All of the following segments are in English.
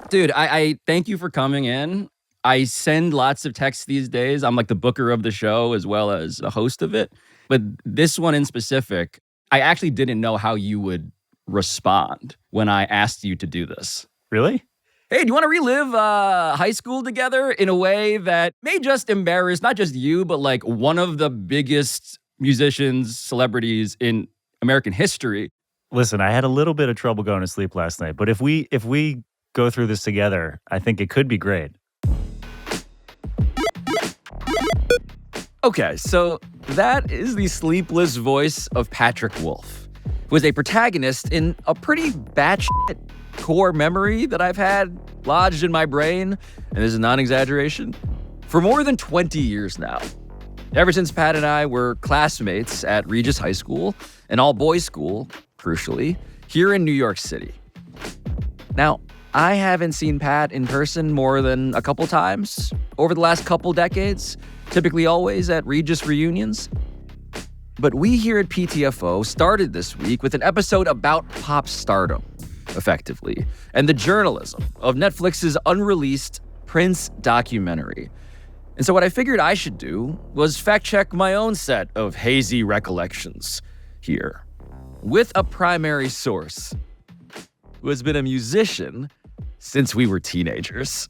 Dude, I thank you for coming in. I send lots of texts these days. I'm like the booker of the show as well as a host of it. But this one in specific, I actually didn't know how you would respond when I asked you to do this. Really? Hey, do you want to relive high school together in a way that may just embarrass not just you, but like one of the biggest musicians, celebrities in American history? Listen, I had a little bit of trouble going to sleep last night, but if we go through this together, I think it could be great. Okay, so that is the sleepless voice of Patrick Wolf, who is a protagonist in a pretty batshit core memory that I've had lodged in my brain, and this is not an exaggeration, for more than 20 years now. Ever since Pat and I were classmates at Regis High School, an all-boys school, crucially, here in New York City. Now, I haven't seen Pat in person more than a couple times over the last couple decades, typically always at Regis reunions. But we here at PTFO started this week with an episode about pop stardom, effectively, and the journalism of Netflix's unreleased Prince documentary. And so what I figured I should do was fact-check my own set of hazy recollections here, with a primary source who has been a musician since we were teenagers.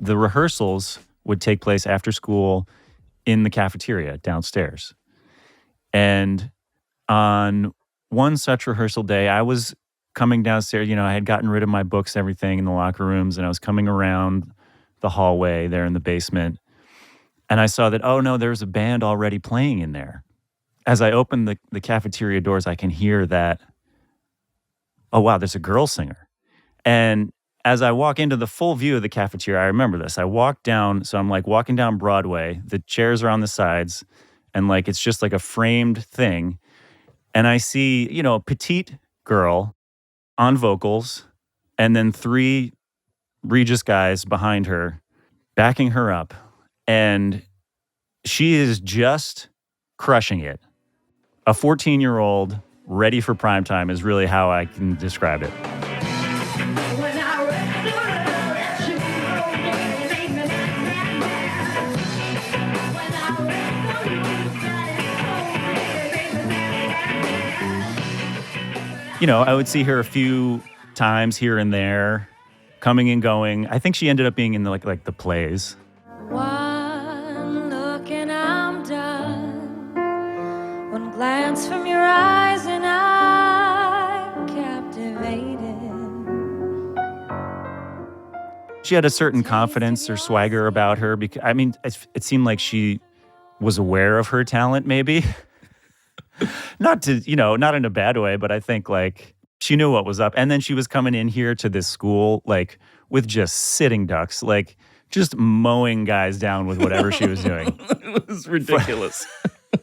The rehearsals would take place after school in the cafeteria downstairs. And on one such rehearsal day, I was coming downstairs. I had gotten rid of my books, everything in the locker rooms, and I was coming around the hallway there in the basement. And I saw that, oh no, there's a band already playing in there. As I opened the cafeteria doors, I can hear that, oh wow, there's a girl singer. And as I walk into the full view of the cafeteria, I remember this. I walk down, so I'm like walking down Broadway. The chairs are on the sides, and like it's just like a framed thing. And I see, a petite girl on vocals, and then 3 Regis guys behind her, backing her up. And she is just crushing it. A 14-year-old ready for prime time is really how I can describe it. I would see her a few times here and there, coming and going. I think she ended up being in the the plays. One look and I'm done. One glance from your eyes and I'm captivated. She had a certain confidence or swagger about her. Because it seemed like she was aware of her talent, maybe. Not in a bad way, but I think she knew what was up. And then she was coming in here to this school with just sitting ducks, just mowing guys down with whatever she was doing. It was ridiculous.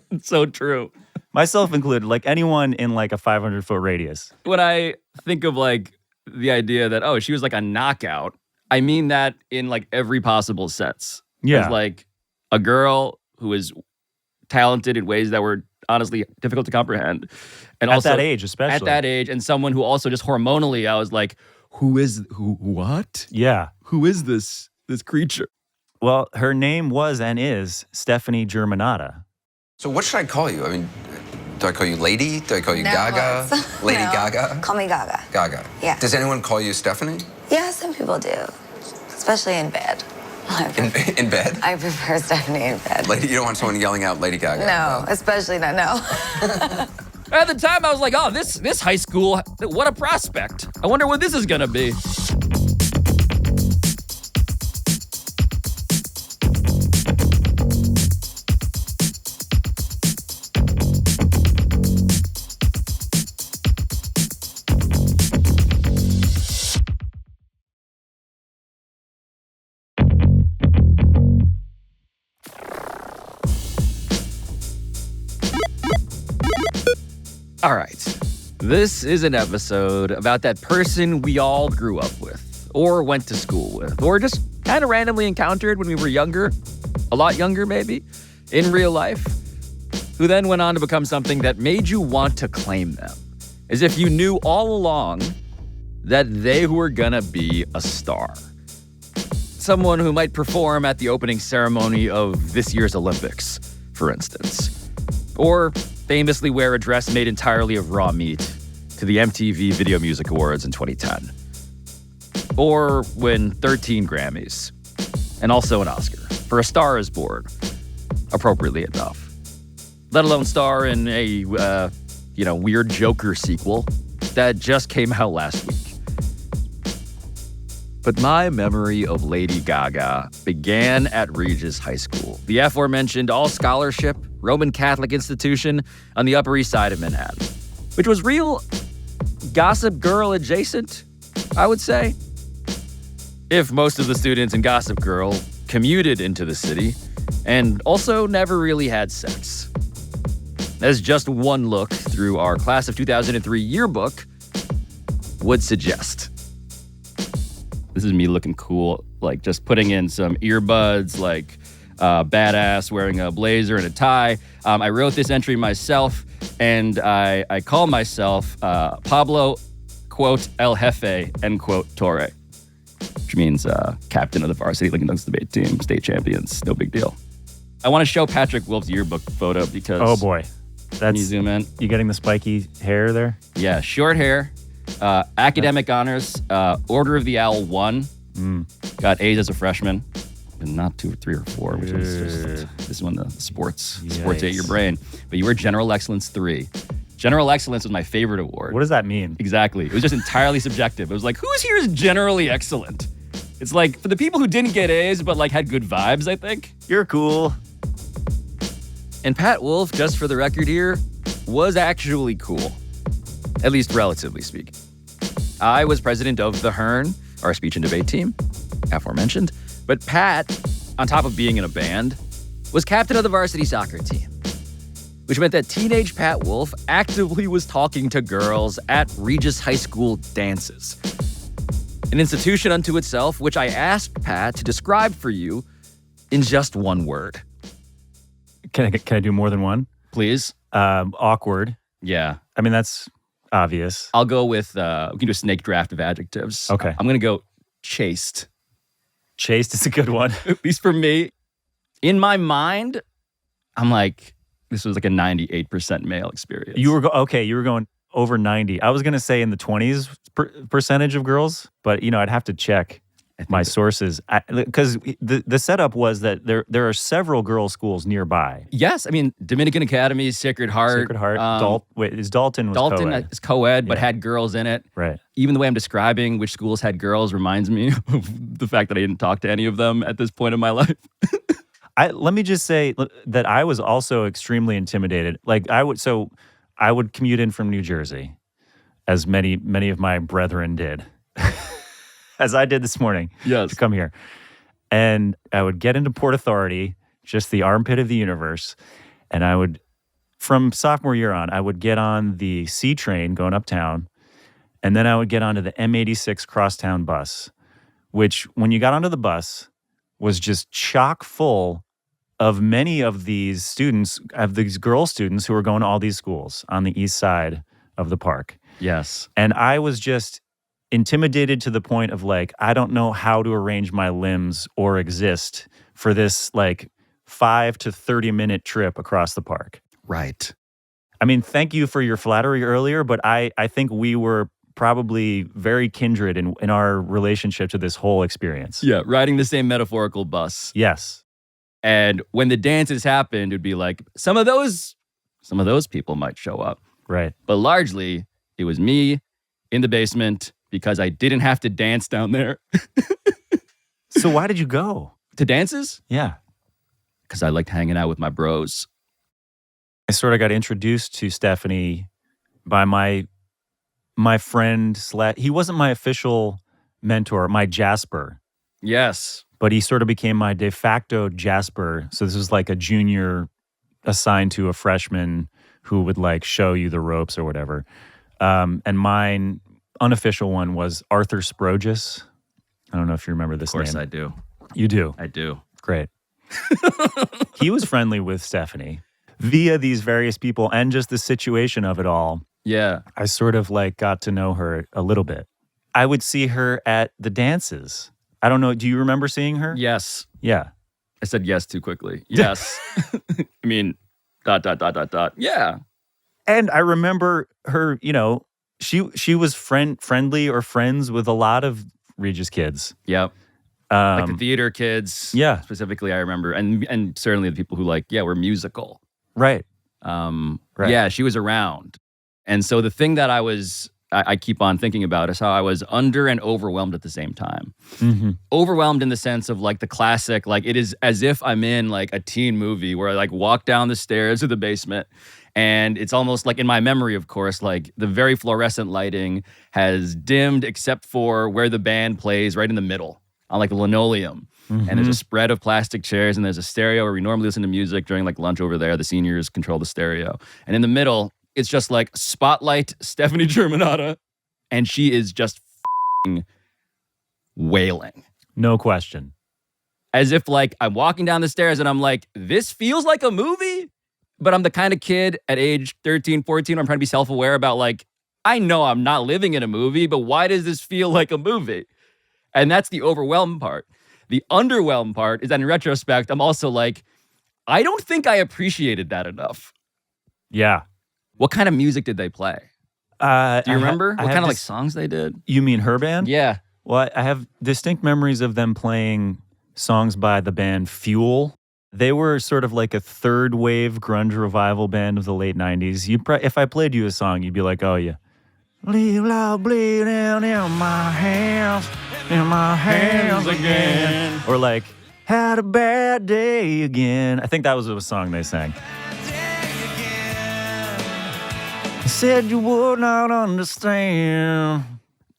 It's so true. Myself included, anyone in a 500-foot radius. When I think of the idea that, she was a knockout, I mean that in every possible sense. Yeah. As a girl who is talented in ways that were honestly difficult to comprehend. And also at that age, especially. At that age, and someone who also just hormonally, I was like, what? Yeah. Who is this creature? Well, her name was and is Stefani Germanotta. So what should I call you? Do I call you Lady? Do I call you Gaga? Lady Gaga? Call me Gaga. Gaga. Yeah. Does anyone call you Stefani? Yeah, some people do, especially in bed. In bed? I prefer Stephanie in bed. Lady, you don't want someone yelling out Lady Gaga? No, especially not, no. At the time, I was like, this high school, what a prospect. I wonder what this is gonna be. All right, this is an episode about that person we all grew up with, or went to school with, or just kind of randomly encountered when we were younger, a lot younger maybe, in real life, who then went on to become something that made you want to claim them, as if you knew all along that they were gonna be a star. Someone who might perform at the opening ceremony of this year's Olympics, for instance. Or famously wear a dress made entirely of raw meat to the MTV Video Music Awards in 2010. Or win 13 Grammys, and also an Oscar for A Star Is Born, appropriately enough. Let alone star in a, weird Joker sequel that just came out last week. But my memory of Lady Gaga began at Regis High School, the aforementioned all-scholarship Roman Catholic institution on the Upper East Side of Manhattan, which was real Gossip Girl adjacent, I would say. If most of the students in Gossip Girl commuted into the city and also never really had sex. As just one look through our class of 2003 yearbook would suggest. This is me looking cool, like just putting in some earbuds, like badass, wearing a blazer and a tie. I wrote this entry myself, and I call myself Pablo, quote, El Jefe, end quote, Torre, which means captain of the varsity Lincoln debate team, state champions, no big deal. I want to show Patrick Wolf's yearbook photo because... Oh, boy. Can you zoom in? You getting the spiky hair there? Yeah, short hair. Academic honors, Order of the Owl 1. Got A's as a freshman, and not 2 or 3 or 4, which was just this one, the sports ate your brain. But you were General Excellence 3. General Excellence was my favorite award. What does that mean? Exactly. It was just entirely subjective. It was like, who's here is generally excellent? It's like for the people who didn't get A's but like had good vibes, I think. You're cool. And Pat Wolf, just for the record here, was actually cool. At least relatively speaking. I was president of the Hearn, our speech and debate team, aforementioned. But Pat, on top of being in a band, was captain of the varsity soccer team. Which meant that teenage Pat Wolf actively was talking to girls at Regis High School dances. An institution unto itself, which I asked Pat to describe for you in just one word. Can I do more than one? Please. Awkward. Yeah. I mean, that's obvious. I'll go with, we can do a snake draft of adjectives. Okay. I'm going to go chaste. Chaste is a good one. At least for me. In my mind, I'm like, this was like a 98% male experience. You were going over 90. I was going to say in the 20s percentage of girls, but I'd have to check my sources because the setup was that there are several girls' schools nearby. Yes, I mean Dominican Academy, Sacred Heart. Dalton was Dalton co-ed. is co-ed, but had girls in it. Right. Even the way I'm describing which schools had girls reminds me of the fact that I didn't talk to any of them at this point in my life. Let me just say that I was also extremely intimidated. Like I would commute in from New Jersey, as many of my brethren did. As I did this morning to come here. And I would get into Port Authority, just the armpit of the universe. And I would, from sophomore year on, I would get on the C train going uptown. And then I would get onto the M86 crosstown bus, which when you got onto the bus was just chock full of many of these students, of these girl students who were going to all these schools on the east side of the park. Yes. And I was just intimidated to the point of like, I don't know how to arrange my limbs or exist for this like 5 to 30 minute trip across the park. Right. I mean, thank you for your flattery earlier, but I think we were probably very kindred in our relationship to this whole experience. Yeah, riding the same metaphorical bus. Yes. And when the dances happened, it'd be like, some of those people might show up. Right. But largely, it was me in the basement because I didn't have to dance down there. So why did you go? To dances? Yeah. Because I liked hanging out with my bros. I sort of got introduced to Stefani by my friend. He wasn't my official mentor, my Jasper. Yes. But he sort of became my de facto Jasper. So this was like a junior assigned to a freshman who would like show you the ropes or whatever. And mine unofficial one was Arthur Sprogis. I don't know if you remember this name. Of course I do. You do? I do. Great. He was friendly with Stefani via these various people and just the situation of it all. Yeah. I sort of like got to know her a little bit. I would see her at the dances. I don't know. Do you remember seeing her? Yes. Yeah. I said yes too quickly. Yes. I mean, ... Yeah. And I remember her, she was friendly or friends with a lot of Regis kids. Yep. Like the theater kids. Yeah. Specifically, I remember. And certainly the people who were musical. Right. Right. Yeah, she was around. And so the thing that I keep on thinking about is how I was under and overwhelmed at the same time. Mm-hmm. Overwhelmed in the sense of the classic, it is as if I'm in a teen movie where I walk down the stairs to the basement, and it's almost in my memory, of course, the very fluorescent lighting has dimmed except for where the band plays right in the middle on the linoleum. Mm-hmm. And there's a spread of plastic chairs, and there's a stereo where we normally listen to music during lunch over there. The seniors control the stereo. And in the middle, it's just spotlight Stefani Germanotta, and she is just wailing. No question. As if I'm walking down the stairs and I'm this feels like a movie, but I'm the kind of kid at age 13, 14, I'm trying to be self-aware about I know I'm not living in a movie, but why does this feel like a movie? And that's the overwhelmed part. The underwhelmed part is that in retrospect, I'm also I don't think I appreciated that enough. Yeah. What kind of music did they play? Do you remember? What kind of songs they did? You mean her band? Yeah. Well, I have distinct memories of them playing songs by the band Fuel. They were sort of a third wave grunge revival band of the late 90s. If I played you a song, you'd be like, oh yeah. Leave love bleeding in my hands again. Or had a bad day again. I think that was a song they sang. Said you would not understand.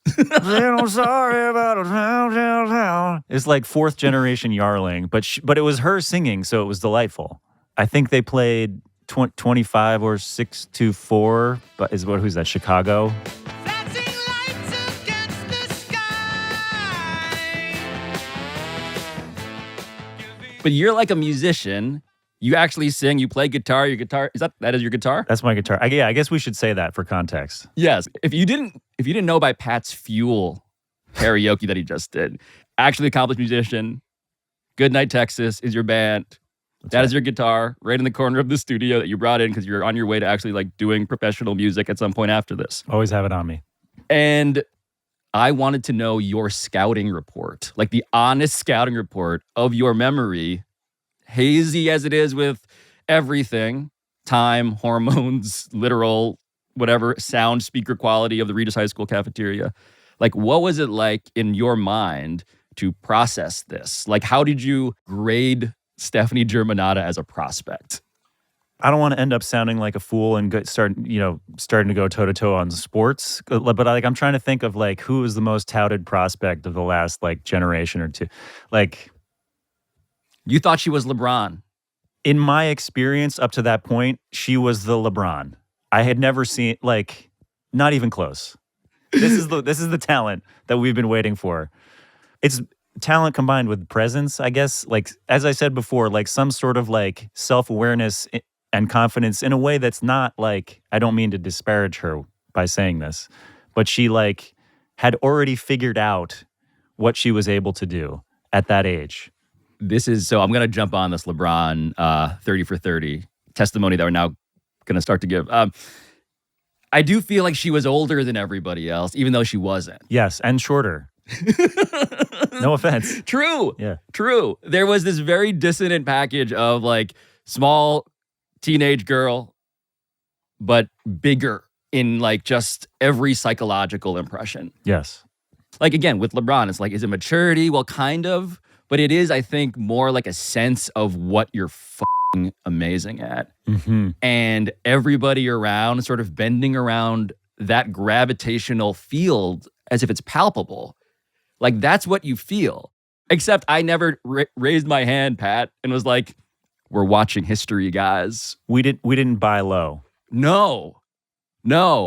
Said I'm sorry about it. It's fourth generation Yarling, but it was her singing, so it was delightful. I think they played 25 or 624, but who's that? Chicago. But you're a musician. You actually sing, you play guitar, your guitar, that is your guitar? That's my guitar. I guess we should say that for context. Yes. If you didn't know by Pat's Fuel karaoke that he just did, actually accomplished musician, Goodnight, Texas is your band. That is your guitar right in the corner of the studio that you brought in because you're on your way to actually doing professional music at some point after this. Always have it on me. And I wanted to know your scouting report, the honest scouting report of your memory, hazy as it is with everything, time, hormones, literal, whatever, sound, speaker quality of the Regis High School cafeteria. What was it in your mind to process this? How did you grade Stefani Germanotta as a prospect? I don't want to end up sounding like a fool and starting to go toe-to-toe on sports, but I'm trying to think of who is the most touted prospect of the last generation or two. You thought she was LeBron. In my experience up to that point, she was the LeBron. I had never seen not even close. This is the talent that we've been waiting for. It's talent combined with presence, I guess. As I said before, some sort of self-awareness and confidence in a way that's not I don't mean to disparage her by saying this, but she had already figured out what she was able to do at that age. So I'm going to jump on this LeBron 30 for 30 testimony that we're now going to start to give. I do feel like she was older than everybody else, even though she wasn't. Yes, and shorter. No offense. True. Yeah. True. There was this very dissonant package of small teenage girl, but bigger in just every psychological impression. Yes. Again, with LeBron, it's is it maturity? Well, kind of. But it is, I think, more a sense of what you're f***ing amazing at. Mm-hmm. And everybody around sort of bending around that gravitational field as if it's palpable. That's what you feel. Except I never raised my hand, Pat, and was we're watching history, guys. We didn't buy low. No.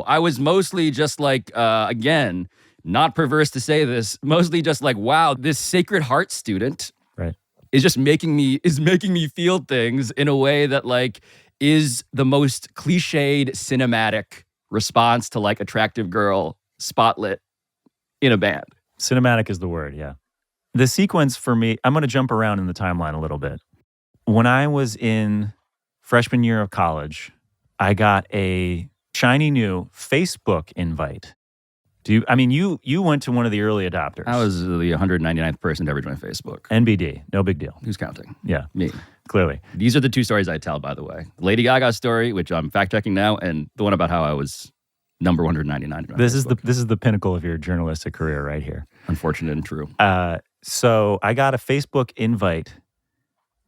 I was mostly just again, not perverse to say this, mostly just wow, this Sacred Heart student right is just making me feel things in a way that is the most cliched cinematic response to attractive girl spotlit in a band. Cinematic is the word, yeah. The sequence for me, I'm going to jump around in the timeline a little bit. When I was in freshman year of college, I got a shiny new Facebook invite. You went to one of the early adopters. I was the 199th person to ever join Facebook. NBD, no big deal. Who's counting? Yeah. Me. Clearly. These are the two stories I tell, by the way. The Lady Gaga story, which I'm fact-checking now, and the one about how I was number 199. This is the pinnacle of your journalistic career right here. Unfortunate and true. So I got a Facebook invite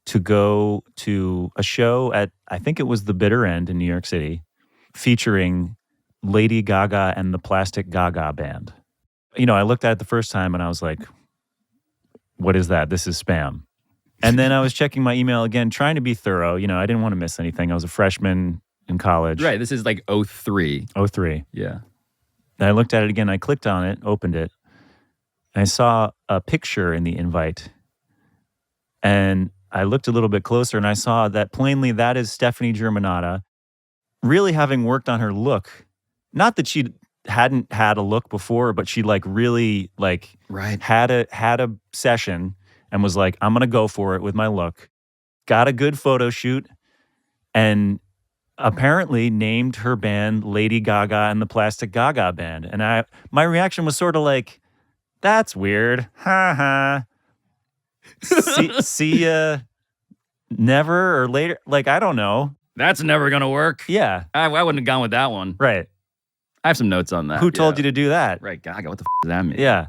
to go to a show at, I think it was the Bitter End in New York City, featuring Lady Gaga and the Plastic Gaga Band. I looked at it the first time and I was like, what is that? This is spam. And then I was checking my email again, trying to be thorough. I didn't want to miss anything. I was a freshman in college. Right. This is like 03. 03. Yeah. And I looked at it again. I clicked on it, opened it, and I saw a picture in the invite. And I looked a little bit closer and I saw that plainly that is Stefani Germanotta, really having worked on her look. Not that she hadn't had a look before, but she really right. had a session and was like, I'm going to go for it with my look. Got a good photo shoot and apparently named her band Lady Gaga and the Plastic Gaga Band. And my reaction was sort of like, that's weird. Ha ha. See ya never or later. I don't know. That's never going to work. Yeah. I wouldn't have gone with that one. Right. I have some notes on that. Who told you to do that? Right, Gaga, what the does that mean? Yeah.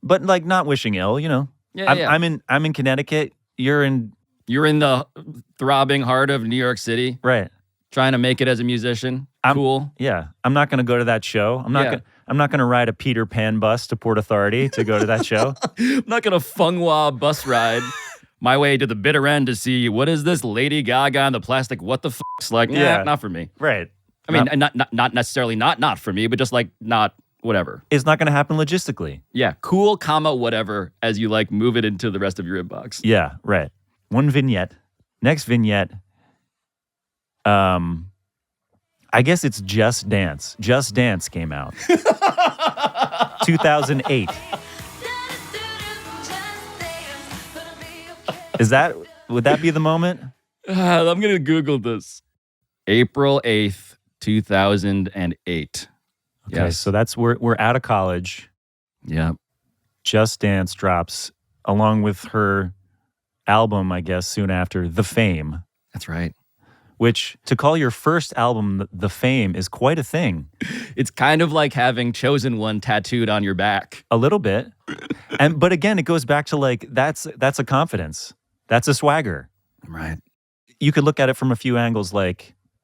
But not wishing ill, Yeah, I'm in Connecticut. You're in the throbbing heart of New York City. Right. Trying to make it as a musician. Cool. Yeah. I'm not going to go to that show. I'm not going to ride a Peter Pan bus to Port Authority to go to that show. I'm not going to Funghua bus ride my way to the Bitter End to see what is this Lady Gaga and the Plastic what the f***'s like. Yeah, not for me. Right. I mean, not necessarily not for me, but just not whatever. It's not going to happen logistically. Yeah, cool, whatever, as you move it into the rest of your inbox. Yeah, right. One vignette. Next vignette. I guess it's Just Dance. Just Dance came out. 2008. Would that be the moment? I'm going to Google this. April 8th, 2008. Okay, yes. So that's we're out of college. Yeah. Just Dance drops along with her album, I guess, soon after, The Fame. That's right. Which, to call your first album The Fame is quite a thing. It's kind of like having Chosen One tattooed on your back. A little bit. But again, it goes back to that's a confidence. That's a swagger. Right. You could look at it from a few angles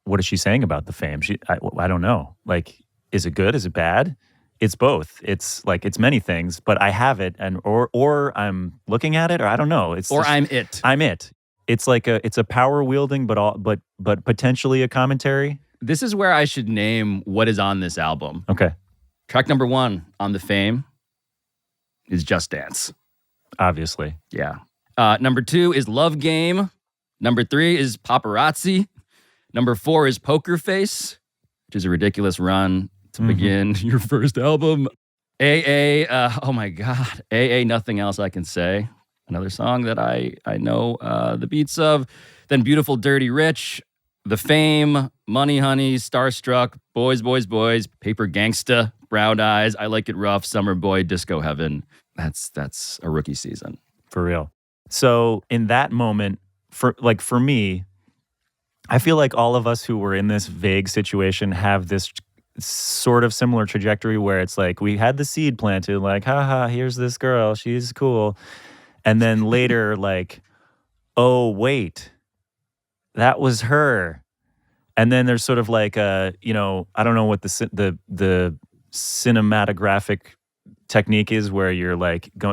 what is she saying about The Fame? I don't know. Is it good? Is it bad? It's both. It's many things, but I have it or I'm looking at it or I don't know. I'm it. I'm it. It's it's a power wielding, but potentially a commentary. This is where I should name what is on this album. Okay. Track number 1 on The Fame is Just Dance. Obviously. Yeah. Number 2 is Love Game. Number 3 is Paparazzi. Number 4 is Poker Face, which is a ridiculous run to begin your first album. AA, oh my God. AA, Nothing Else I Can Say. Another song that I know the beats of. Then Beautiful, Dirty, Rich, The Fame, Money Honey, Starstruck, Boys, Boys, Boys, Paper Gangsta, Brown Eyes, I Like It Rough, Summer Boy, Disco Heaven. That's a rookie season. For real. So in that moment, for me, I feel like all of us who were in this vague situation have this sort of similar trajectory where it's we had the seed planted, haha, here's this girl, she's cool. And then later, oh, wait, that was her. And then there's sort of I don't know what the cinematographic technique is where you're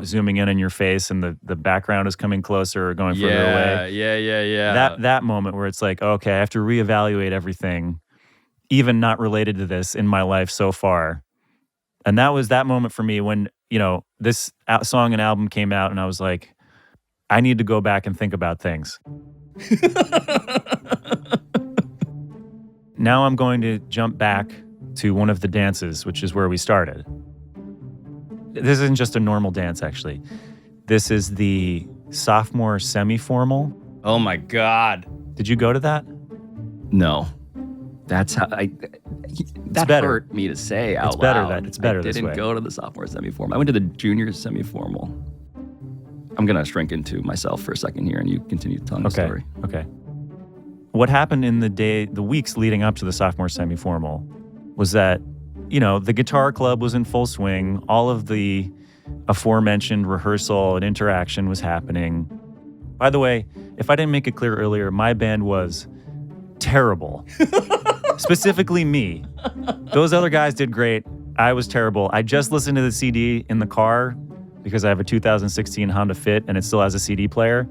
zooming in on your face and the background is coming closer or going further away. Yeah. That moment where it's okay, I have to reevaluate everything, even not related to this in my life so far. And that was that moment for me when, this song and album came out and I was like, I need to go back and think about things. Now I'm going to jump back to one of the dances, which is where we started. This isn't just a normal dance, actually. This is the sophomore semi-formal. Oh my God. Did you go to that? No. That's how that better. hurt me to say out It's better loud. it's better this way. I didn't go to the sophomore semi-formal. I went to the junior semi-formal. I'm going to shrink into myself for a second here and you continue telling the story. Okay. What happened in the weeks leading up to the sophomore semi-formal was that, the guitar club was in full swing. All of the aforementioned rehearsal and interaction was happening. By the way, if I didn't make it clear earlier, my band was terrible. Specifically me. Those other guys did great. I was terrible. I just listened to the CD in the car because I have a 2016 Honda Fit and it still has a CD player.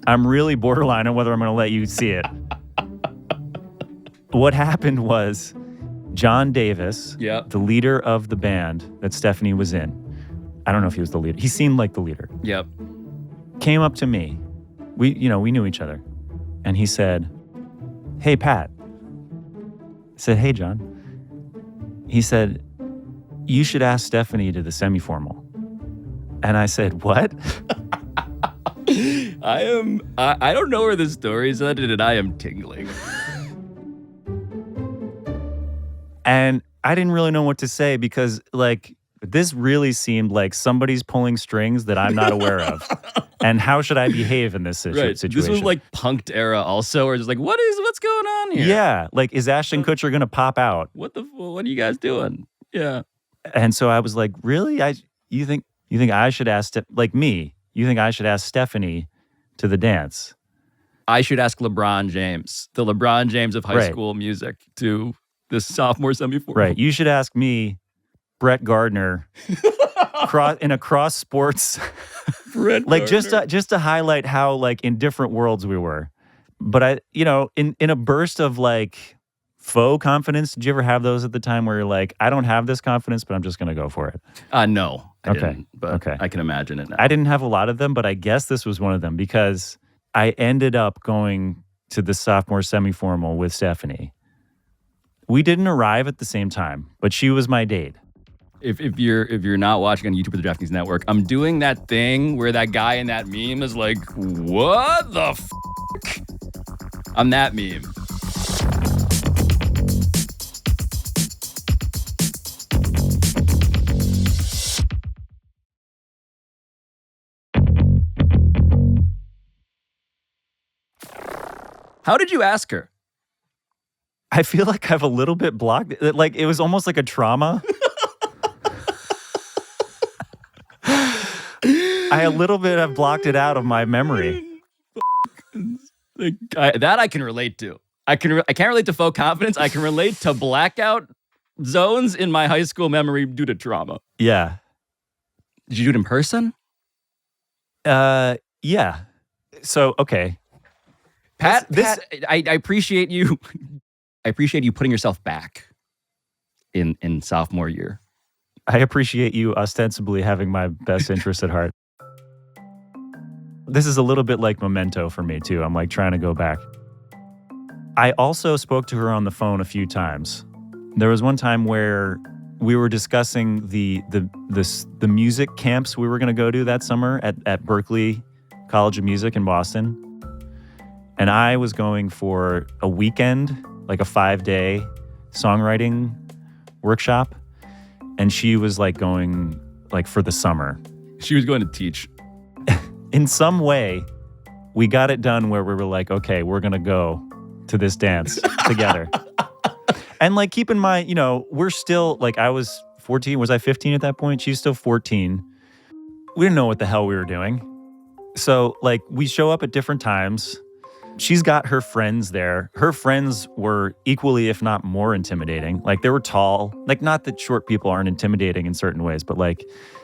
I'm really borderline on whether I'm going to let you see it. What happened was John Davis, the leader of the band that Stefani was in, I don't know if he was the leader. He seemed like the leader. Yep. Came up to me. We knew each other. And he said, "Hey, Pat." I said, "Hey, John." He said, "You should ask Stefani to the semi-formal." And I said, "What?" I don't know where this story's headed and I am tingling. And I didn't really know what to say because, this really seemed like somebody's pulling strings that I'm not aware of. And how should I behave in this situation? This was like punked era also, or just like, what's going on here? Yeah. Like, is Ashton Kutcher going to pop out? What are you guys doing? Yeah. And so I was like, really? You think I should ask, you think I should ask Stefani to the dance? I should ask LeBron James, the LeBron James of high school music, to this sophomore semi-formal. Right. You should ask me, Brett Gardner, in a cross sports, Brett just to highlight how in different worlds we were. But in a burst of faux confidence, did you ever have those at the time where you're like, I don't have this confidence, but I'm just going to go for it? No, I didn't, but I can imagine it now. I didn't have a lot of them, but I guess this was one of them because I ended up going to the sophomore semi-formal with Stefani. We didn't arrive at the same time, but she was my date. If you're not watching on YouTube or the DraftKings Network, I'm doing that thing where that guy in that meme is like, what the f***? I'm that meme. How did you ask her? I feel like I've a little bit blocked. It was almost like a trauma. I a little bit have blocked it out of my memory. That I can relate to. I can't relate to faux confidence. I can relate to blackout zones in my high school memory due to trauma. Yeah. Did you do it in person? Yeah. So, okay. Pat, I appreciate you. I appreciate you putting yourself back in sophomore year. I appreciate you ostensibly having my best interests at heart. This is a little bit like Memento for me, too. I'm trying to go back. I also spoke to her on the phone a few times. There was one time where we were discussing the music camps we were going to go to that summer at Berklee College of Music in Boston. And I was going for a weekend, a 5-day songwriting workshop. And she was going for the summer. She was going to teach. In some way, we got it done where we were like, okay, we're going to go to this dance together. And keep in mind, we're still, I was 14. Was I 15 at that point? She's still 14. We didn't know what the hell we were doing. So, we show up at different times. She's got her friends there. Her friends were equally, if not more intimidating. They were tall. Not that short people aren't intimidating in certain ways, but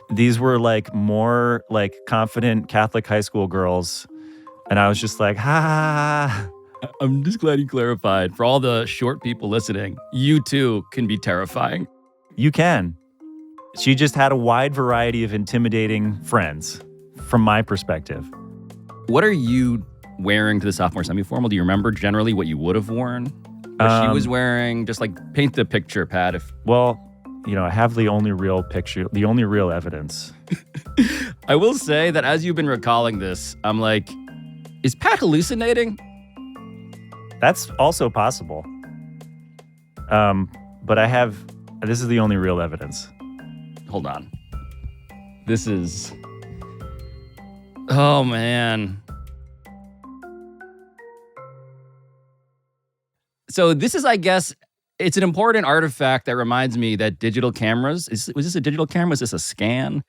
these were more confident Catholic high school girls. And I was just like, ha. I'm just glad you clarified. For all the short people listening, you too can be terrifying. You can. She just had a wide variety of intimidating friends, from my perspective. What are you wearing to the sophomore semi-formal? Do you remember generally what you would have worn? What she was wearing? Just paint the picture, Pat. Well, I have the only real picture, the only real evidence. I will say that as you've been recalling this, I'm like, is Pat hallucinating? That's also possible. But this is the only real evidence. Hold on. This is... Oh, man. So this is, I guess, it's an important artifact that reminds me that digital cameras... Was this a digital camera? Is this a scan?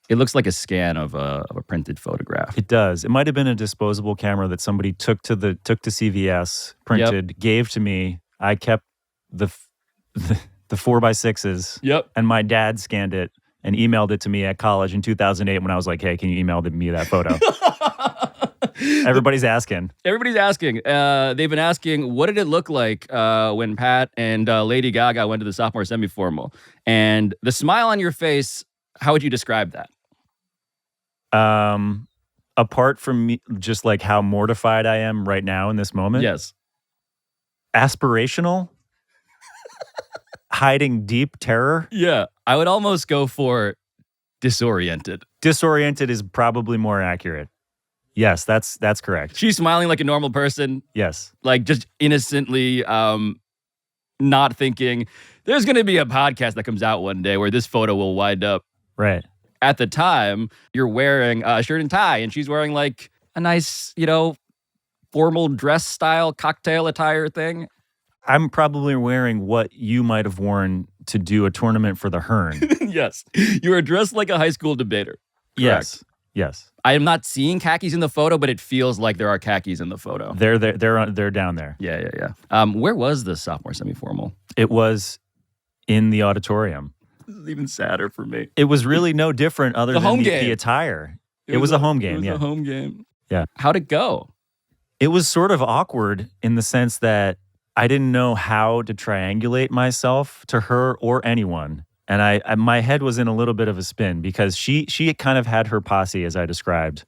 It looks like a scan of a printed photograph. It does. It might have been a disposable camera that somebody took to CVS, printed, gave to me. I kept the 4x6s. Yep. And my dad scanned it and emailed it to me at college in 2008 when I was like, hey, can you email me that photo? Everybody's asking. Everybody's asking. They've been asking, what did it look like when Pat and Lady Gaga went to the sophomore semi-formal? And the smile on your face, how would you describe that? Apart from me, just like how mortified I am right now in this moment. Yes. Aspirational. Hiding deep terror. Yeah. I would almost go for disoriented. Disoriented is probably more accurate. Yes, that's correct. She's smiling like a normal person. Yes. Like just innocently not thinking, there's going to be a podcast that comes out one day where this photo will wind up. Right. At the time, you're wearing a shirt and tie, and she's wearing like a nice, formal dress style cocktail attire thing. I'm probably wearing what you might have worn to do a tournament for the Hearn. Yes. You are dressed like a high school debater. Correct. Yes. I am not seeing khakis in the photo, but it feels like there are khakis in the photo. They're down there. Yeah. Where was the sophomore semi-formal? It was in the auditorium. This is even sadder for me. It was really no different other than the attire. It was a home game. It was a home game. Yeah. How'd it go? It was sort of awkward in the sense that I didn't know how to triangulate myself to her or anyone. And my head was in a little bit of a spin because she kind of had her posse, as I described.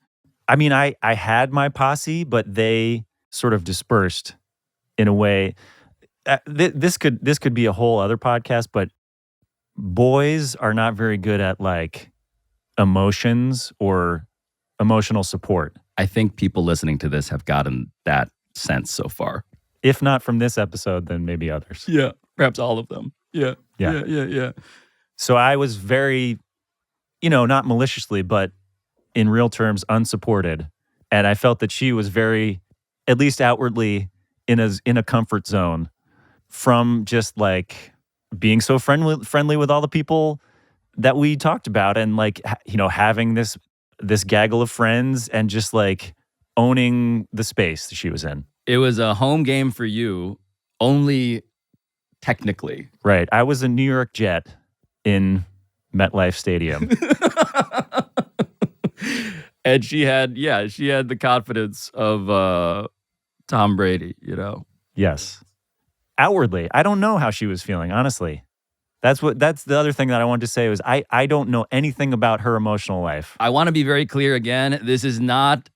I mean, I had my posse, but they sort of dispersed in a way. This could be a whole other podcast, but boys are not very good at like emotions or emotional support. I think people listening to this have gotten that sense so far. If not from this episode, then maybe others. Yeah, perhaps all of them. Yeah. So I was very, not maliciously, but in real terms, unsupported. And I felt that she was very, at least outwardly, in a comfort zone from just like being so friendly with all the people that we talked about, and like, having this gaggle of friends and just like owning the space that she was in. It was a home game for you, only technically. Right. I was a New York Jet in MetLife Stadium. And she had the confidence of Tom Brady, Yes. Outwardly, I don't know how she was feeling, honestly. That's the other thing that I wanted to say was I don't know anything about her emotional life. I want to be very clear again. This is not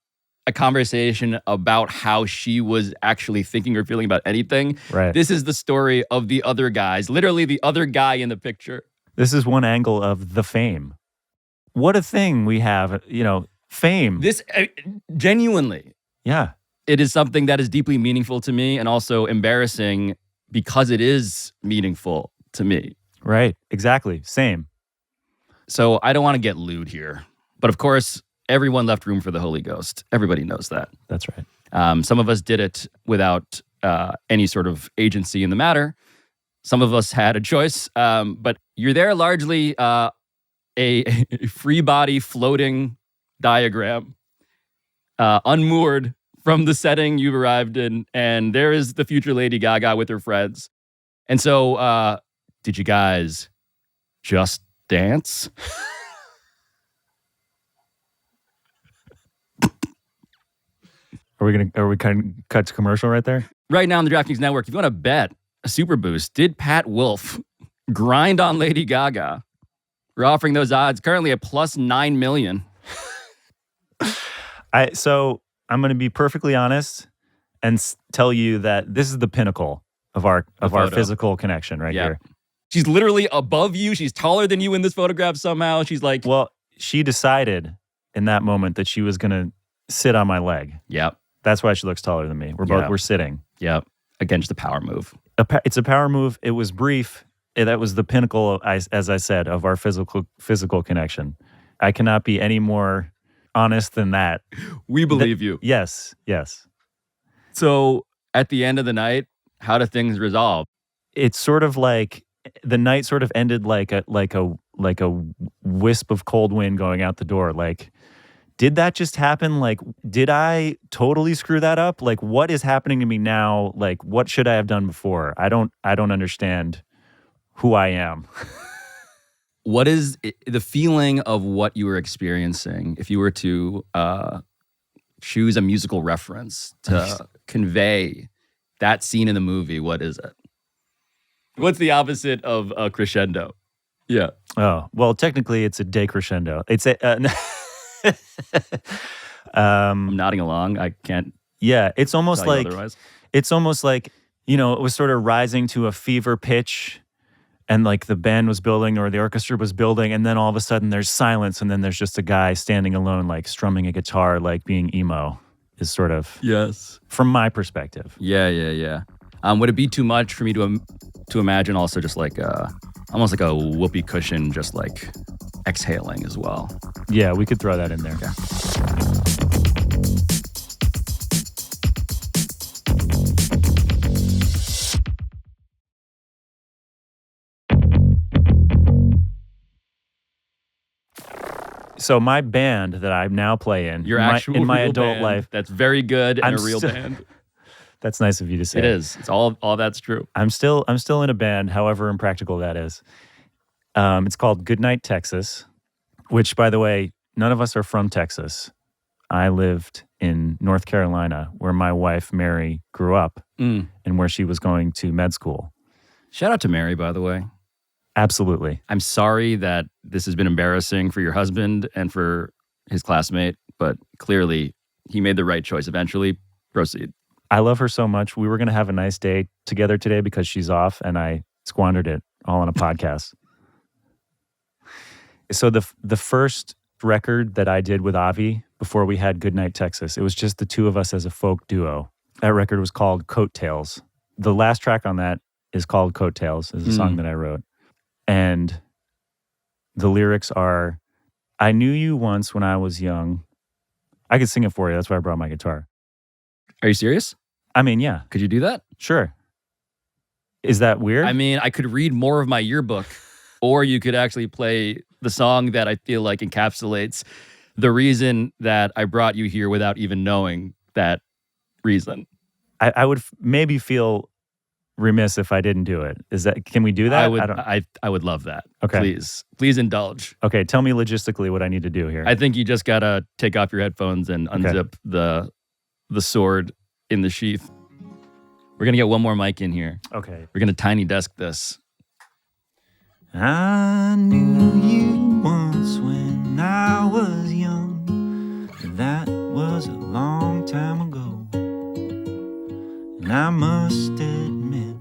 a conversation about how she was actually thinking or feeling about anything. Right. This is the story of the other guys, literally the other guy in the picture. This is one angle of the fame. What a thing we have, fame. This, genuinely. Yeah. It is something that is deeply meaningful to me and also embarrassing because it is meaningful to me. Right. Exactly. Same. So I don't want to get lewd here. But of course, everyone left room for the Holy Ghost. Everybody knows that. That's right. Some of us did it without any sort of agency in the matter. Some of us had a choice. But you're there largely a free body floating diagram, unmoored from the setting you've arrived in. And there is the future Lady Gaga with her friends. And so, did you guys just dance? Are we kind of cut to commercial right there? Right now on the DraftKings Network, if you want to bet a super boost, did Pat Wolf grind on Lady Gaga? We're offering those odds currently at plus 9 million. So I'm going to be perfectly honest and tell you that this is the pinnacle of our physical connection right here. She's literally above you. She's taller than you in this photograph somehow. She's like, Well, she decided in that moment that she was going to sit on my leg. yep, That's why she looks taller than me. We're sitting. yep. Against the power move. It's a power move. It was brief. That was the pinnacle, as I said, of our physical connection. I cannot be any more honest than that. We believe you. Yes. So at the end of the night, how do things resolve? It's sort of like the night sort of ended like a wisp of cold wind going out the door. Like, did that just happen? Like, did I totally screw that up? Like, what is happening to me now? Like, what should I have done before? I don't understand who I am. What is the feeling of what you were experiencing if you were to choose a musical reference to convey that scene in the movie? What is it? What's the opposite of a crescendo? Yeah. Oh, well, technically it's a decrescendo. It's a I'm nodding along. I can't. Yeah, it's almost tell you like otherwise. it's almost like, it was sort of rising to a fever pitch, and like the band was building or the orchestra was building, and then all of a sudden there's silence, and then there's just a guy standing alone, like strumming a guitar, like being emo, is sort of, Yes. from my perspective. Yeah. Would it be too much for me to imagine also just like almost like a whoopee cushion, just like exhaling as well? Yeah, we could throw that in there. So my band that I now play in, Your in my real adult band, life, that's very good and I'm a real still- band. that's nice of you to say. It is. It's all that's true. I'm still in a band, however impractical that is. It's called Goodnight, Texas, which, by the way, none of us are from Texas. I lived in North Carolina, where my wife, Mary, grew up and where she was going to med school. Shout out to Mary, by the way. Absolutely. I'm sorry that this has been embarrassing for your husband and for his classmate, but clearly he made the right choice eventually. Proceed. I love her so much. We were going to have a nice day together today because she's off, and I squandered it all on a podcast. So the first record that I did with Avi before we had Goodnight, Texas, it was just the two of us as a folk duo. That record was called Coattails. The last track on that is called Coattails, is a song that I wrote. And the lyrics are, I knew you once when I was young. I could sing it for you. That's why I brought my guitar. Are you serious? I mean, yeah, Could you do that? sure. Is that weird? I mean, I could read more of my yearbook, or you could actually play the song that I feel like encapsulates the reason that I brought you here without even knowing that reason. I would maybe feel remiss if I didn't do it. Can we do that? I would love that. Okay. Please indulge. Okay, tell me logistically what I need to do here. I think you just gotta take off your headphones and unzip the sword in the sheath. We're gonna get one more mic in here. Okay. We're gonna tiny desk this. I knew you once when I was young. That was a long time ago. And I must admit,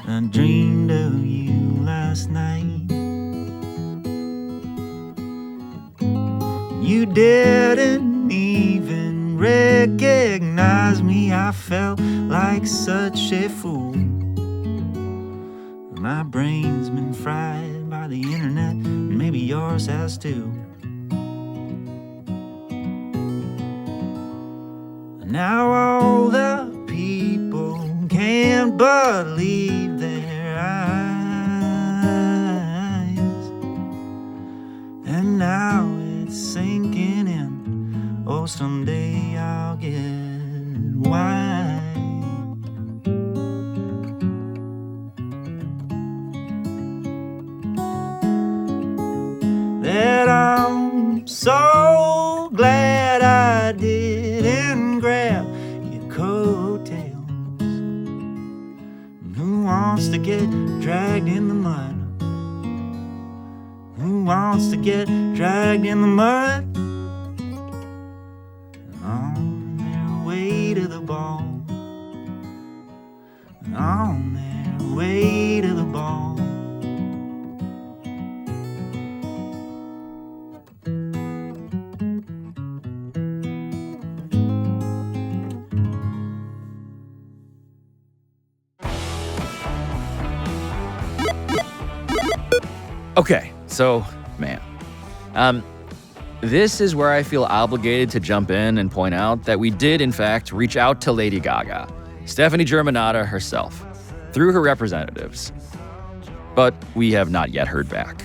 I dreamed of you last night. You didn't even recognize me. I felt like such a fool. My brain's been fried by the internet, and maybe yours has too. Now all the people can't believe their eyes, and now it's sinking in. Oh, someday I'll get wise. That I'm so glad I didn't grab your coattails. Who wants to get dragged in the mud? Who wants to get dragged in the mud? On their way to the ball. On their way to the ball. Okay, so, man. This is where I feel obligated to jump in and point out that we did, in fact, reach out to Lady Gaga, Stefani Germanotta herself, through her representatives. But we have not yet heard back.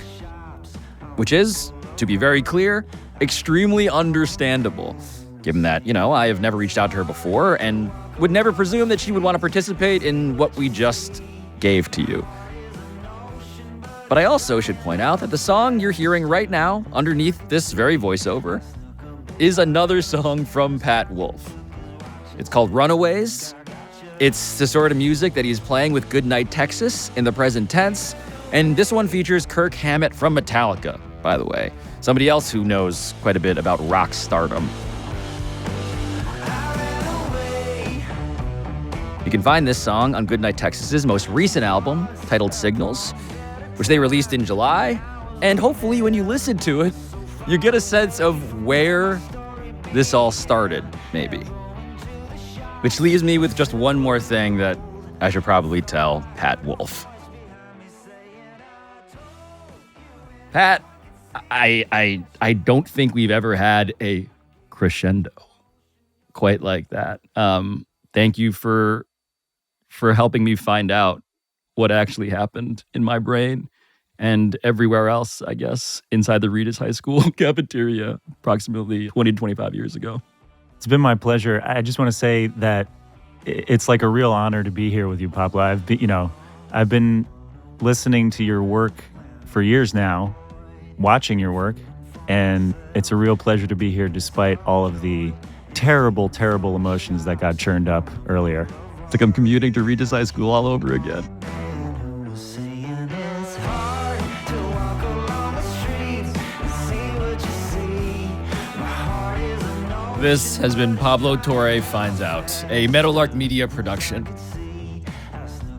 Which is, to be very clear, extremely understandable, given that, I have never reached out to her before and would never presume that she would want to participate in what we just gave to you. But I also should point out that the song you're hearing right now, underneath this very voiceover, is another song from Pat Wolf. It's called Runaways. It's the sort of music that he's playing with Goodnight, Texas in the present tense, and this one features Kirk Hammett from Metallica, by the way, somebody else who knows quite a bit about rock stardom. You can find this song on Goodnight, Texas's most recent album, titled Signals, which they released in July, and hopefully when you listen to it, you get a sense of where this all started, maybe. Which leaves me with just one more thing that I should probably tell Pat Wolf. Pat, I don't think we've ever had a crescendo quite like that. Thank you for helping me find out what actually happened in my brain and everywhere else, I guess, inside the Reedus High School cafeteria approximately 20 to 25 years ago. It's been my pleasure. I just want to say that it's like a real honor to be here with you, Pablo. I've been listening to your work for years now, watching your work, and it's a real pleasure to be here despite all of the terrible, terrible emotions that got churned up earlier. It's like I'm commuting to Reedus High School all over again. This has been Pablo Torre Finds Out, a Meadowlark Media production.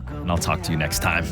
And I'll talk to you next time.